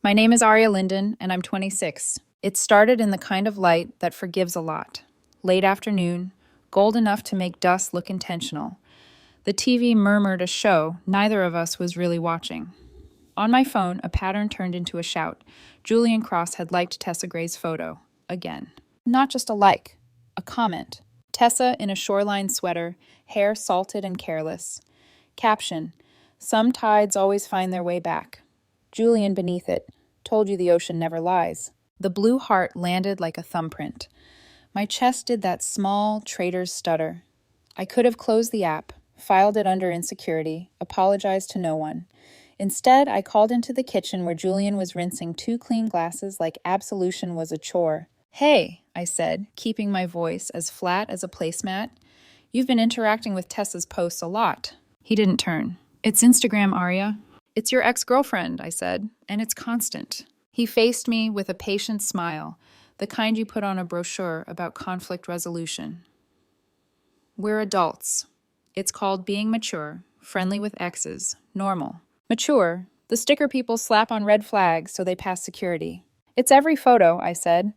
My name is Aria Linden, and I'm 26. It started in the kind of light that forgives a lot. Late afternoon, gold enough to make dust look intentional. The TV murmured a show neither of us was really watching. On my phone, a pattern turned into a shout. Julian Cross had liked Tessa Gray's photo. Again. Not just a like, a comment. Tessa in a shoreline sweater, hair salted and careless. Caption: Some tides always find their way back. Julian beneath it. Told you the ocean never lies. The blue heart landed like a thumbprint. My chest did that small traitor's stutter. I could have closed the app, filed it under insecurity, apologized to no one. Instead, I called into the kitchen where Julian was rinsing two clean glasses like absolution was a chore. Hey, I said, keeping my voice as flat as a placemat. You've been interacting with Tessa's posts a lot. He didn't turn. It's Instagram, Aria. It's your ex-girlfriend, I said, and it's constant. He faced me with a patient smile, the kind you put on a brochure about conflict resolution. We're adults. It's called being mature, friendly with exes, normal. Mature, the sticker people slap on red flags so they pass security. It's every photo, I said,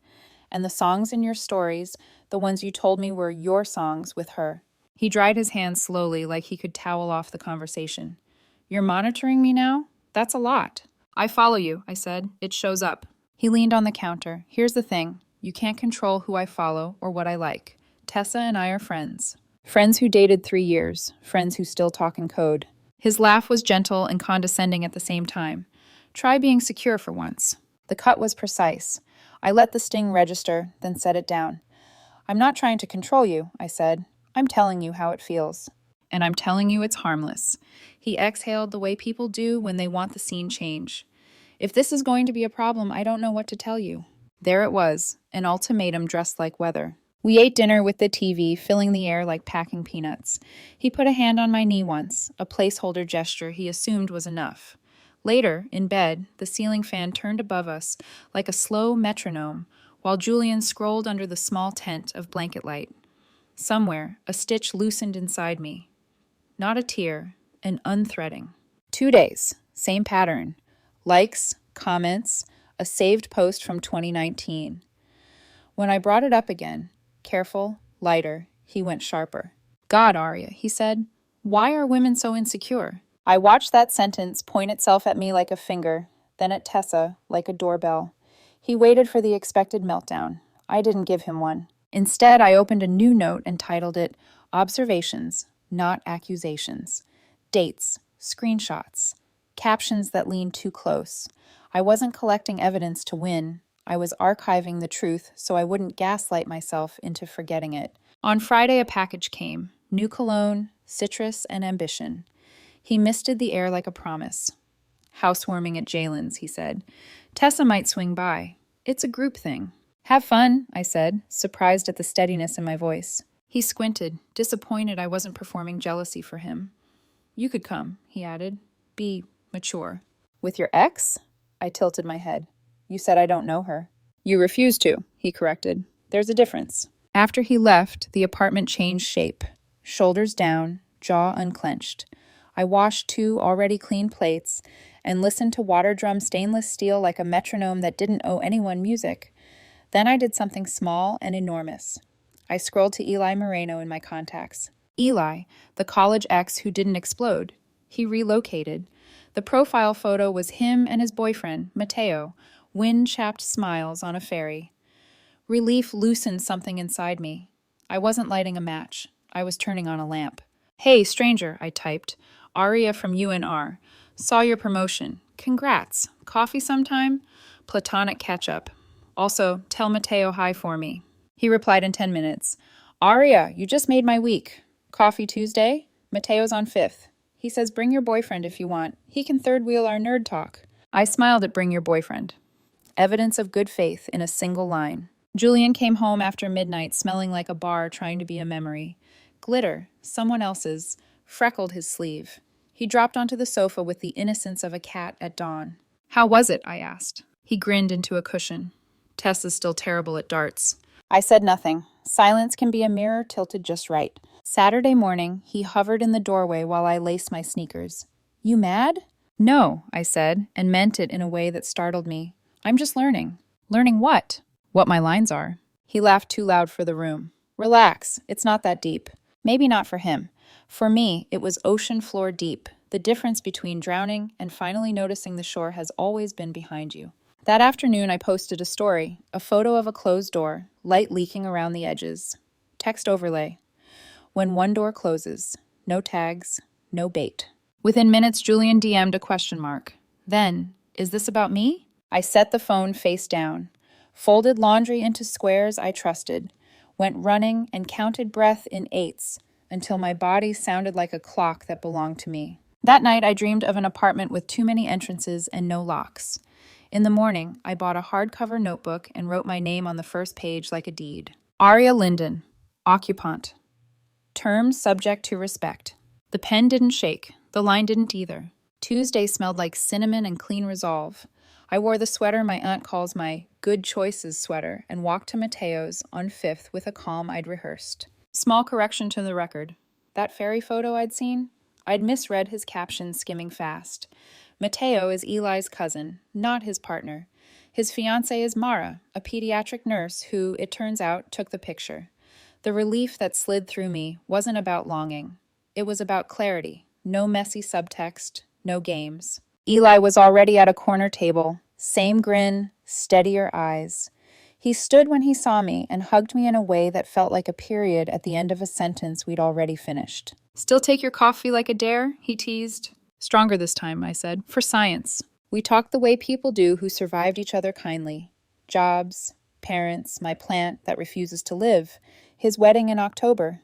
and the songs in your stories, the ones you told me were your songs with her. He dried his hands slowly like he could towel off the conversation. You're monitoring me now? That's a lot. I follow you, I said. It shows up. He leaned on the counter. Here's the thing. You can't control who I follow or what I like. Tessa and I are friends. Friends who dated 3 years. Friends who still talk in code. His laugh was gentle and condescending at the same time. Try being secure for once. The cut was precise. I let the sting register, then set it down. I'm not trying to control you, I said. I'm telling you how it feels. And I'm telling you it's harmless. He exhaled the way people do when they want the scene change. If this is going to be a problem, I don't know what to tell you. There it was, an ultimatum dressed like weather. We ate dinner with the TV, filling the air like packing peanuts. He put a hand on my knee once, a placeholder gesture he assumed was enough. Later, in bed, the ceiling fan turned above us like a slow metronome, while Julian scrolled under the small tent of blanket light. Somewhere, a stitch loosened inside me. Not a tear, an unthreading. 2 days, same pattern. Likes, comments, a saved post from 2019. When I brought it up again, careful, lighter, he went sharper. God, Aria, he said, why are women so insecure? I watched that sentence point itself at me like a finger, then at Tessa like a doorbell. He waited for the expected meltdown. I didn't give him one. Instead, I opened a new note and titled it Observations, Not Accusations. Dates, screenshots, captions that leaned too close. I wasn't collecting evidence to win. I was archiving the truth so I wouldn't gaslight myself into forgetting it. On Friday, a package came. New cologne, citrus, and ambition. He misted the air like a promise. Housewarming at Jalen's, he said. Tessa might swing by. It's a group thing. Have fun, I said, surprised at the steadiness in my voice. He squinted, disappointed I wasn't performing jealousy for him. You could come, he added. Be mature. With your ex? I tilted my head. You said I don't know her. You refused to, he corrected. There's a difference. After he left, the apartment changed shape. Shoulders down, jaw unclenched. I washed 2 already clean plates and listened to water drum stainless steel like a metronome that didn't owe anyone music. Then I did something small and enormous. I scrolled to Eli Moreno in my contacts. Eli, the college ex who didn't explode. He relocated. The profile photo was him and his boyfriend, Mateo, wind-chapped smiles on a ferry. Relief loosened something inside me. I wasn't lighting a match. I was turning on a lamp. Hey, stranger, I typed. Aria from UNR. Saw your promotion. Congrats. Coffee sometime? Platonic catch-up. Also, tell Mateo hi for me. He replied in 10 minutes. Aria, you just made my week. Coffee Tuesday? Mateo's on 5th. He says bring your boyfriend if you want. He can third wheel our nerd talk. I smiled at bring your boyfriend. Evidence of good faith in a single line. Julian came home after midnight smelling like a bar trying to be a memory. Glitter, someone else's, freckled his sleeve. He dropped onto the sofa with the innocence of a cat at dawn. How was it? I asked. He grinned into a cushion. Tessa's still terrible at darts. I said nothing. Silence can be a mirror tilted just right. Saturday morning, he hovered in the doorway while I laced my sneakers. You mad? No, I said, and meant it in a way that startled me. I'm just learning. Learning what? What my lines are. He laughed too loud for the room. Relax, it's not that deep. Maybe not for him. For me, it was ocean floor deep. The difference between drowning and finally noticing the shore has always been behind you. That afternoon, I posted a story, a photo of a closed door, light leaking around the edges. Text overlay. When one door closes, no tags, no bait. Within minutes, Julian DM'd a question mark. Then, is this about me? I set the phone face down, folded laundry into squares I trusted, went running and counted breath in eighths until my body sounded like a clock that belonged to me. That night, I dreamed of an apartment with too many entrances and no locks. In the morning, I bought a hardcover notebook and wrote my name on the first page like a deed. Aria Linden, occupant. Terms subject to respect. The pen didn't shake. The line didn't either. Tuesday smelled like cinnamon and clean resolve. I wore the sweater my aunt calls my good choices sweater and walked to Mateo's on 5th with a calm I'd rehearsed. Small correction to the record. That ferry photo I'd seen? I'd misread his caption skimming fast. Mateo is Eli's cousin, not his partner. His fiancée is Mara, a pediatric nurse who, it turns out, took the picture. The relief that slid through me wasn't about longing. It was about clarity. No messy subtext, no games. Eli was already at a corner table. Same grin, steadier eyes. He stood when he saw me and hugged me in a way that felt like a period at the end of a sentence we'd already finished. Still take your coffee like a dare? He teased. Stronger this time, I said. For science. We talked the way people do who survived each other kindly. Jobs, parents, my plant that refuses to live, his wedding in October.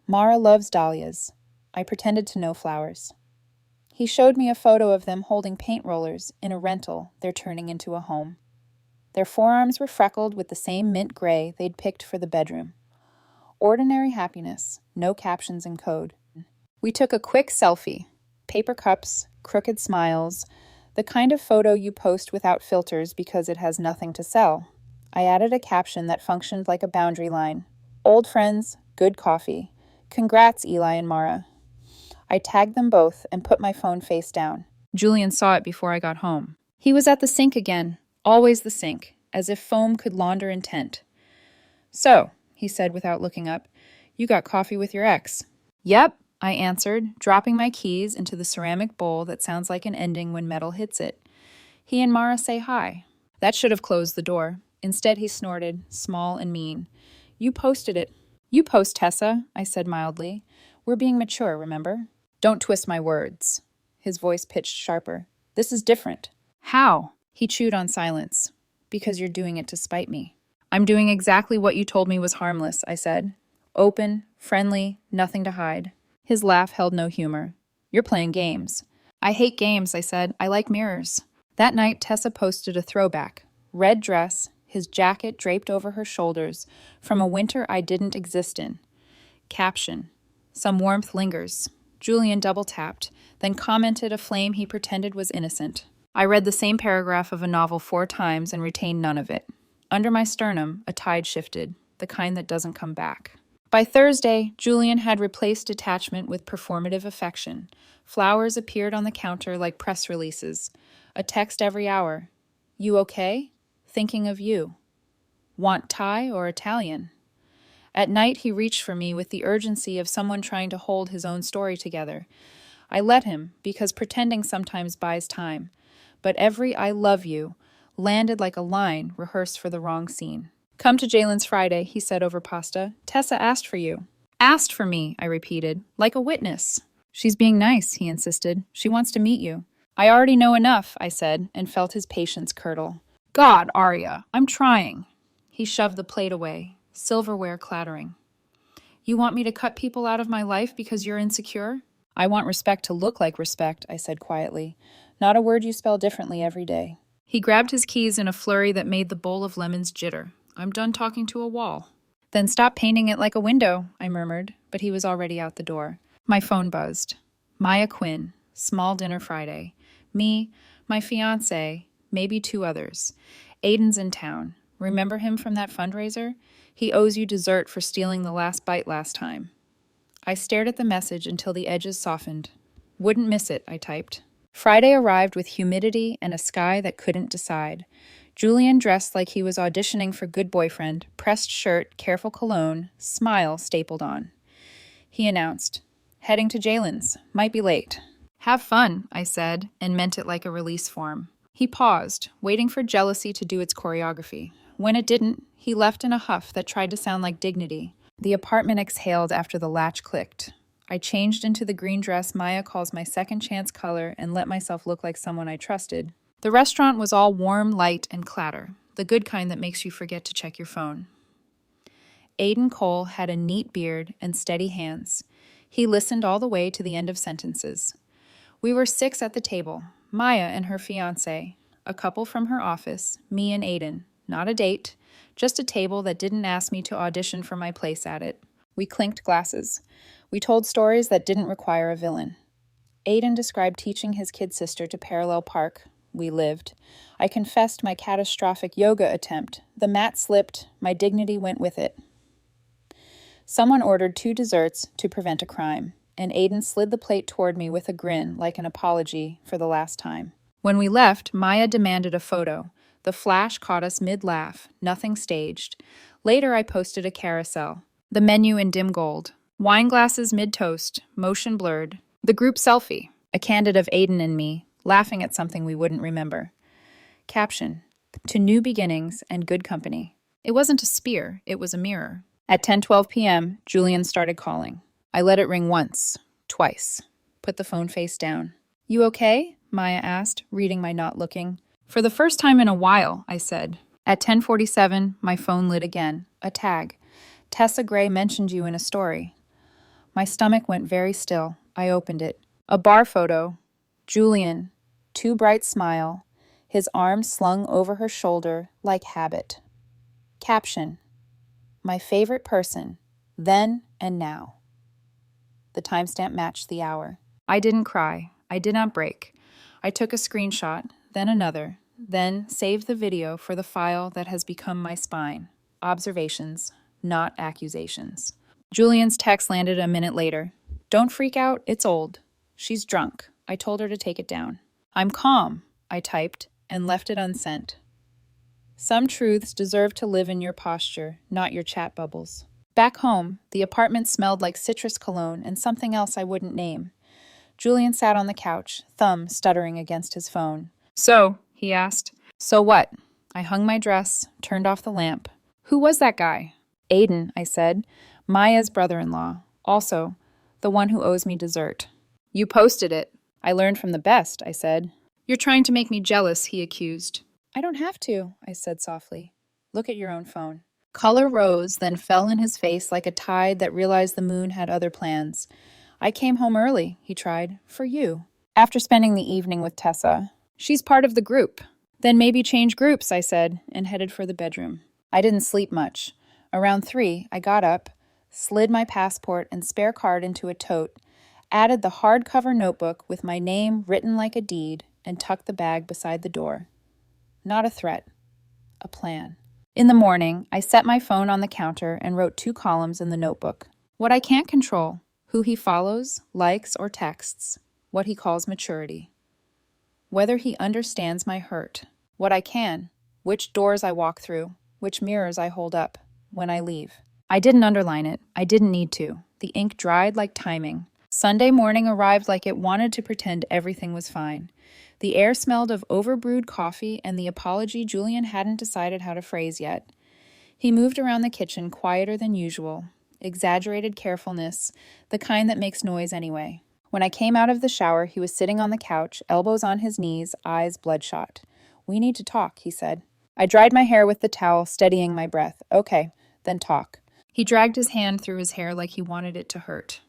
Mara loves dahlias. I pretended to know flowers. He showed me a photo of them holding paint rollers in a rental they're turning into a home. Their forearms were freckled with the same mint gray they'd picked for the bedroom. Ordinary happiness, no captions in code. We took a quick selfie. Paper cups, crooked smiles, the kind of photo you post without filters because it has nothing to sell. I added a caption that functioned like a boundary line. Old friends, good coffee. Congrats, Eli and Mara. I tagged them both and put my phone face down. Julian saw it before I got home. He was at the sink again, always the sink, as if foam could launder intent. So, he said without looking up, you got coffee with your ex. Yep, I answered, dropping my keys into the ceramic bowl that sounds like an ending when metal hits it. He and Mara say hi. That should have closed the door. Instead, he snorted, small and mean. You posted it. You post, Tessa, I said mildly. We're being mature, remember? Don't twist my words. His voice pitched sharper. This is different. How? He chewed on silence. Because you're doing it to spite me. I'm doing exactly what you told me was harmless, I said. Open, friendly, nothing to hide. His laugh held no humor. You're playing games. I hate games, I said. I like mirrors. That night, Tessa posted a throwback. Red dress, his jacket draped over her shoulders, from a winter I didn't exist in. Caption. Some warmth lingers. Julian double-tapped, then commented a flame he pretended was innocent. I read the same paragraph of a novel 4 times and retained none of it. Under my sternum, a tide shifted, the kind that doesn't come back. By Thursday, Julian had replaced detachment with performative affection. Flowers appeared on the counter like press releases. A text every hour. You okay? Thinking of you. Want Thai or Italian? At night, he reached for me with the urgency of someone trying to hold his own story together. I let him, because pretending sometimes buys time. But every I love you landed like a line rehearsed for the wrong scene. Come to Jalen's Friday, he said over pasta. Tessa asked for you. Asked for me, I repeated, like a witness. She's being nice, he insisted. She wants to meet you. I already know enough, I said, and felt his patience curdle. God, Arya, I'm trying. He shoved the plate away, silverware clattering. You want me to cut people out of my life because you're insecure? I want respect to look like respect, I said quietly. Not a word you spell differently every day. He grabbed his keys in a flurry that made the bowl of lemons jitter. I'm done talking to a wall. Then stop painting it like a window, I murmured, but he was already out the door. My phone buzzed. Maya Quinn, small dinner Friday. Me, my fiancé, maybe 2 others. Aiden's in town. Remember him from that fundraiser? He owes you dessert for stealing the last bite last time. I stared at the message until the edges softened. Wouldn't miss it, I typed. Friday arrived with humidity and a sky that couldn't decide. Julian dressed like he was auditioning for Good Boyfriend, pressed shirt, careful cologne, smile stapled on. He announced, "Heading to Jalen's. Might be late." "Have fun," I said, and meant it like a release form. He paused, waiting for jealousy to do its choreography. When it didn't, he left in a huff that tried to sound like dignity. The apartment exhaled after the latch clicked. I changed into the green dress Maya calls my second chance color and let myself look like someone I trusted. The restaurant was all warm, light, and clatter, the good kind that makes you forget to check your phone. Aiden Cole had a neat beard and steady hands. He listened all the way to the end of sentences. We were 6 at the table, Maya and her fiancé, a couple from her office, me and Aiden. Not a date, just a table that didn't ask me to audition for my place at it. We clinked glasses. We told stories that didn't require a villain. Aiden described teaching his kid sister to parallel park. We lived. I confessed my catastrophic yoga attempt. The mat slipped. My dignity went with it. Someone ordered 2 desserts to prevent a crime, and Aiden slid the plate toward me with a grin like an apology for the last time. When we left, Maya demanded a photo. The flash caught us mid-laugh, nothing staged. Later, I posted a carousel. The menu in dim gold. Wine glasses mid-toast, motion blurred. The group selfie, a candid of Aiden and me, laughing at something we wouldn't remember. Caption, "To new beginnings and good company." It wasn't a spear, it was a mirror. At 10:12 p.m., Julian started calling. I let it ring once, twice. Put the phone face down. "You okay?" Maya asked, reading my not looking. "For the first time in a while," I said. At 10:47, my phone lit again. A tag. "Tessa Gray mentioned you in a story." My stomach went very still. I opened it. A bar photo. Julian, too bright smile, his arms slung over her shoulder like habit. Caption, "My favorite person, then and now." The timestamp matched the hour. I didn't cry. I did not break. I took a screenshot, then another, then saved the video for the file that has become my spine. Observations, not accusations. Julian's text landed a minute later. "Don't freak out, it's old. She's drunk." I told her to take it down. "I'm calm," I typed, and left it unsent. Some truths deserve to live in your posture, not your chat bubbles. Back home, the apartment smelled like citrus cologne and something else I wouldn't name. Julian sat on the couch, thumb stuttering against his phone. "So," he asked. "So what?" I hung my dress, turned off the lamp. "Who was that guy?" "Aiden," I said. "Maya's brother-in-law. Also, the one who owes me dessert." "You posted it." "I learned from the best," I said. "You're trying to make me jealous," he accused. "I don't have to," I said softly. "Look at your own phone." Color rose, then fell in his face like a tide that realized the moon had other plans. "I came home early," he tried, "for you. After spending the evening with Tessa. She's part of the group." "Then maybe change groups," I said, and headed for the bedroom. I didn't sleep much. Around 3, I got up, slid my passport and spare card into a tote, added the hardcover notebook with my name written like a deed, and tucked the bag beside the door. Not a threat. A plan. In the morning, I set my phone on the counter and wrote 2 columns in the notebook. What I can't control, who he follows, likes, or texts, what he calls maturity. Whether he understands my hurt. What I can, which doors I walk through, which mirrors I hold up when I leave. I didn't underline it. I didn't need to. The ink dried like timing. Sunday morning arrived like it wanted to pretend everything was fine. The air smelled of overbrewed coffee and the apology Julian hadn't decided how to phrase yet. He moved around the kitchen quieter than usual. Exaggerated carefulness, the kind that makes noise anyway. When I came out of the shower, he was sitting on the couch, elbows on his knees, eyes bloodshot. "We need to talk," he said. I dried my hair with the towel, steadying my breath. "Okay, then talk." He dragged his hand through his hair like he wanted it to hurt.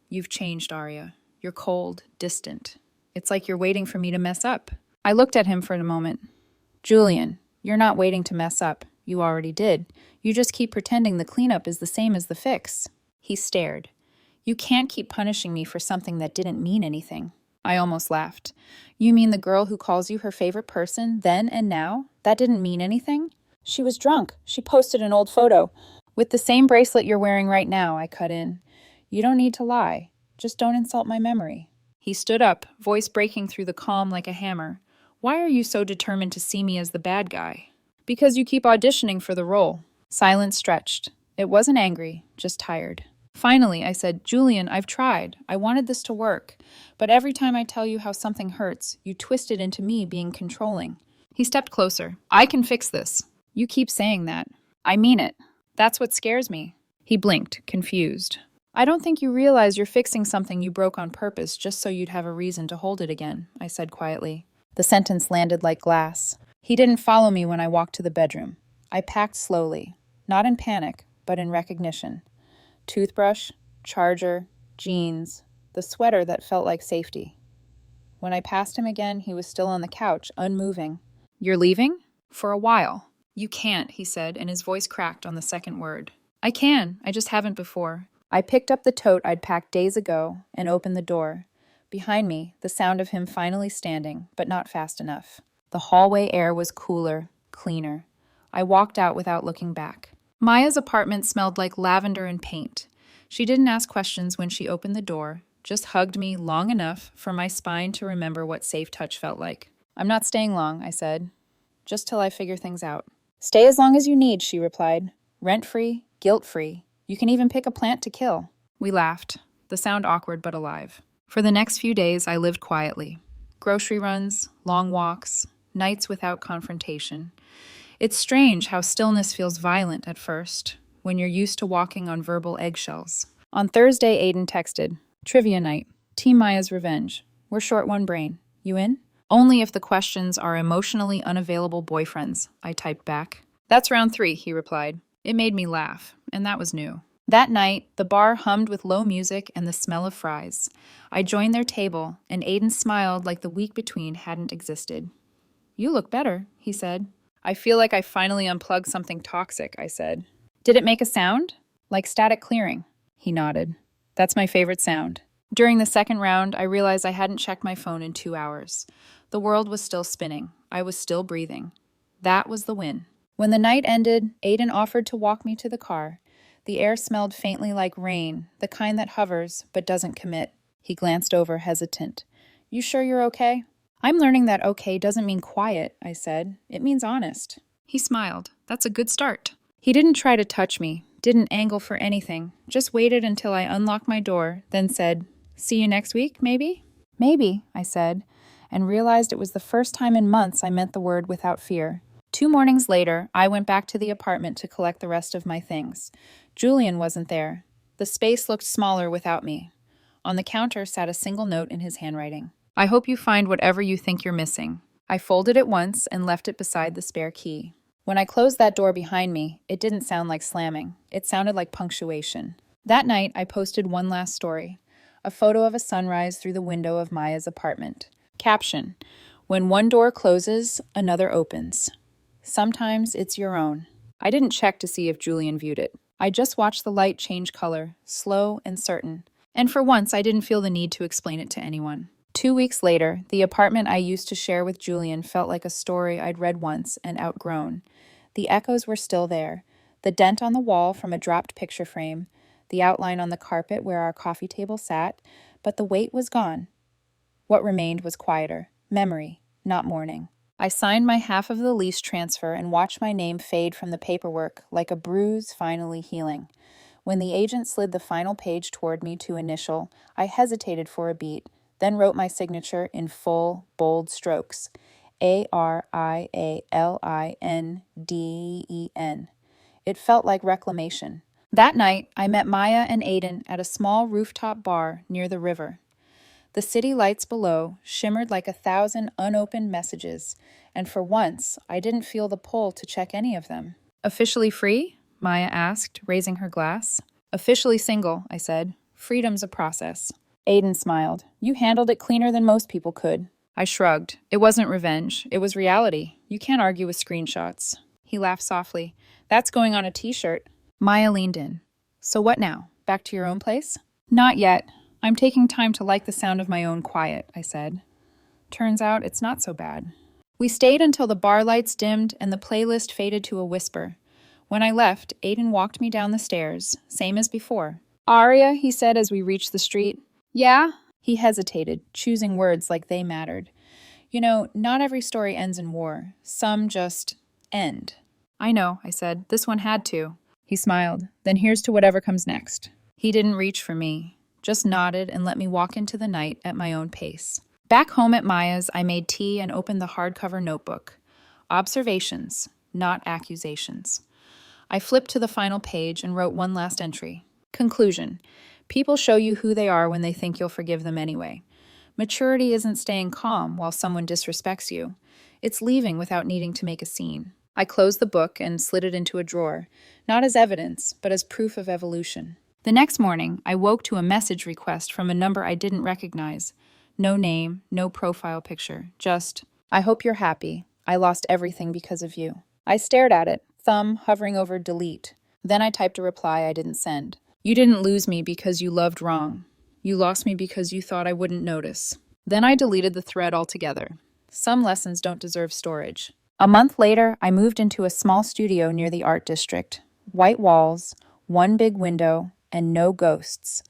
"You've changed, Arya. You're cold, distant. It's like you're waiting for me to mess up." I looked at him for a moment. "Julian, you're not waiting to mess up. You already did. You just keep pretending the cleanup is the same as the fix." He stared. "You can't keep punishing me for something that didn't mean anything." I almost laughed. "You mean the girl who calls you her favorite person, then and now? That didn't mean anything?" "She was drunk. She posted an old photo." "With the same bracelet you're wearing right now," I cut in. "You don't need to lie. Just don't insult my memory." He stood up, voice breaking through the calm like a hammer. Why are you so determined to see me as the bad guy? Because you keep auditioning for the role. Silence stretched. It wasn't angry, just tired. Finally, I said, Julian, I've tried. I wanted this to work. But every time I tell you how something hurts, you twist it into me being controlling. He stepped closer. I can fix this. You keep saying that. I mean it. That's what scares me. He blinked, confused. I don't think you realize you're fixing something you broke on purpose just so you'd have a reason to hold it again, I said quietly. The sentence landed like glass. He didn't follow me when I walked to the bedroom. I packed slowly, not in panic, but in recognition. Toothbrush, charger, jeans, the sweater that felt like safety. When I passed him again, he was still on the couch, unmoving. You're leaving? For a while. You can't, he said, and his voice cracked on the second word. I can, I just haven't before. I picked up the tote I'd packed days ago and opened the door. Behind me, the sound of him finally standing, but not fast enough. The hallway air was cooler, cleaner. I walked out without looking back. Maya's apartment smelled like lavender and paint. She didn't ask questions when she opened the door, just hugged me long enough for my spine to remember what safe touch felt like. I'm not staying long, I said. Just till I figure things out. Stay as long as you need, she replied. Rent-free, guilt-free. You can even pick a plant to kill. We laughed, the sound awkward but alive. For the next few days, I lived quietly. Grocery runs, long walks, nights without confrontation. It's strange how stillness feels violent at first, when you're used to walking on verbal eggshells. On Thursday, Aiden texted, Trivia night, Team Maya's revenge. We're short one brain. You in? Only if the questions are emotionally unavailable boyfriends, I typed back. That's round 3, he replied. It made me laugh, and that was new. That night, the bar hummed with low music and the smell of fries. I joined their table, and Aiden smiled like the week between hadn't existed. You look better, he said. I feel like I finally unplugged something toxic, I said. Did it make a sound? Like static clearing. He nodded. That's my favorite sound. During the second round, I realized I hadn't checked my phone in 2 hours. The world was still spinning. I was still breathing. That was the win. When the night ended, Aiden offered to walk me to the car. The air smelled faintly like rain, the kind that hovers but doesn't commit. He glanced over, hesitant. You sure you're okay? I'm learning that okay doesn't mean quiet, I said. It means honest. He smiled. That's a good start. He didn't try to touch me, didn't angle for anything, just waited until I unlocked my door, then said, See you next week, maybe? Maybe, I said, and realized it was the first time in months I meant the word without fear. 2 mornings later, I went back to the apartment to collect the rest of my things. Julian wasn't there. The space looked smaller without me. On the counter sat a single note in his handwriting. I hope you find whatever you think you're missing. I folded it once and left it beside the spare key. When I closed that door behind me, it didn't sound like slamming. It sounded like punctuation. That night, I posted one last story. A photo of a sunrise through the window of Maya's apartment. Caption, When one door closes, another opens. Sometimes it's your own. I didn't check to see if Julian viewed it. I just watched the light change color, slow and certain. And for once, I didn't feel the need to explain it to anyone. 2 weeks later, the apartment I used to share with Julian felt like a story I'd read once and outgrown. The echoes were still there. The dent on the wall from a dropped picture frame, the outline on the carpet where our coffee table sat, but the weight was gone. What remained was quieter, memory, not mourning. I signed my half of the lease transfer and watched my name fade from the paperwork like a bruise finally healing. When the agent slid the final page toward me to initial, I hesitated for a beat, then wrote my signature in full, bold strokes. Arialdien. It felt like reclamation. That night, I met Maya and Aiden at a small rooftop bar near the river. The city lights below shimmered like 1,000 unopened messages, and for once, I didn't feel the pull to check any of them. Officially free? Maya asked, raising her glass. Officially single, I said. Freedom's a process. Aiden smiled. You handled it cleaner than most people could. I shrugged. It wasn't revenge. It was reality. You can't argue with screenshots. He laughed softly. That's going on a t-shirt. Maya leaned in. So what now? Back to your own place? Not yet. I'm taking time to like the sound of my own quiet, I said. Turns out it's not so bad. We stayed until the bar lights dimmed and the playlist faded to a whisper. When I left, Aiden walked me down the stairs, same as before. Aria, he said as we reached the street. Yeah? He hesitated, choosing words like they mattered. You know, not every story ends in war. Some just end. I know, I said. This one had to. He smiled. Then here's to whatever comes next. He didn't reach for me, just nodded and let me walk into the night at my own pace. Back home at Maya's, I made tea and opened the hardcover notebook. Observations, not accusations. I flipped to the final page and wrote one last entry. Conclusion. People show you who they are when they think you'll forgive them anyway. Maturity isn't staying calm while someone disrespects you. It's leaving without needing to make a scene. I closed the book and slid it into a drawer, not as evidence, but as proof of evolution. The next morning, I woke to a message request from a number I didn't recognize. No name, no profile picture, just, I hope you're happy. I lost everything because of you. I stared at it, thumb hovering over delete. Then I typed a reply I didn't send. You didn't lose me because you loved wrong. You lost me because you thought I wouldn't notice. Then I deleted the thread altogether. Some lessons don't deserve storage. A month later, I moved into a small studio near the art district. White walls, one big window, and no ghosts.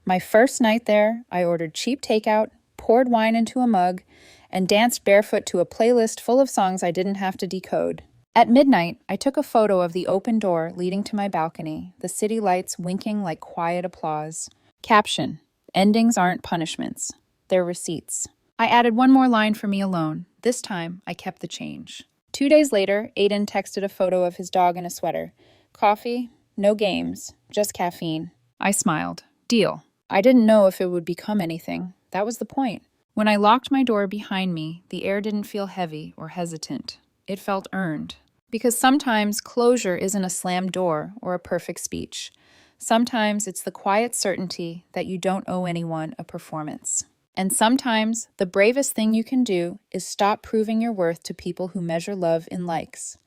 My first night there, I ordered cheap takeout, poured wine into a mug, and danced barefoot to a playlist full of songs I didn't have to decode. At midnight, I took a photo of the open door leading to my balcony, the city lights winking like quiet applause. Caption: endings aren't punishments. They're receipts. I added one more line for me alone. This time, I kept the change. 2 days later, Aiden texted a photo of his dog in a sweater. Coffee? No games. Just caffeine. I smiled. Deal. I didn't know if it would become anything. That was the point. When I locked my door behind me, the air didn't feel heavy or hesitant. It felt earned. Because sometimes closure isn't a slammed door or a perfect speech. Sometimes it's the quiet certainty that you don't owe anyone a performance. And sometimes the bravest thing you can do is stop proving your worth to people who measure love in likes.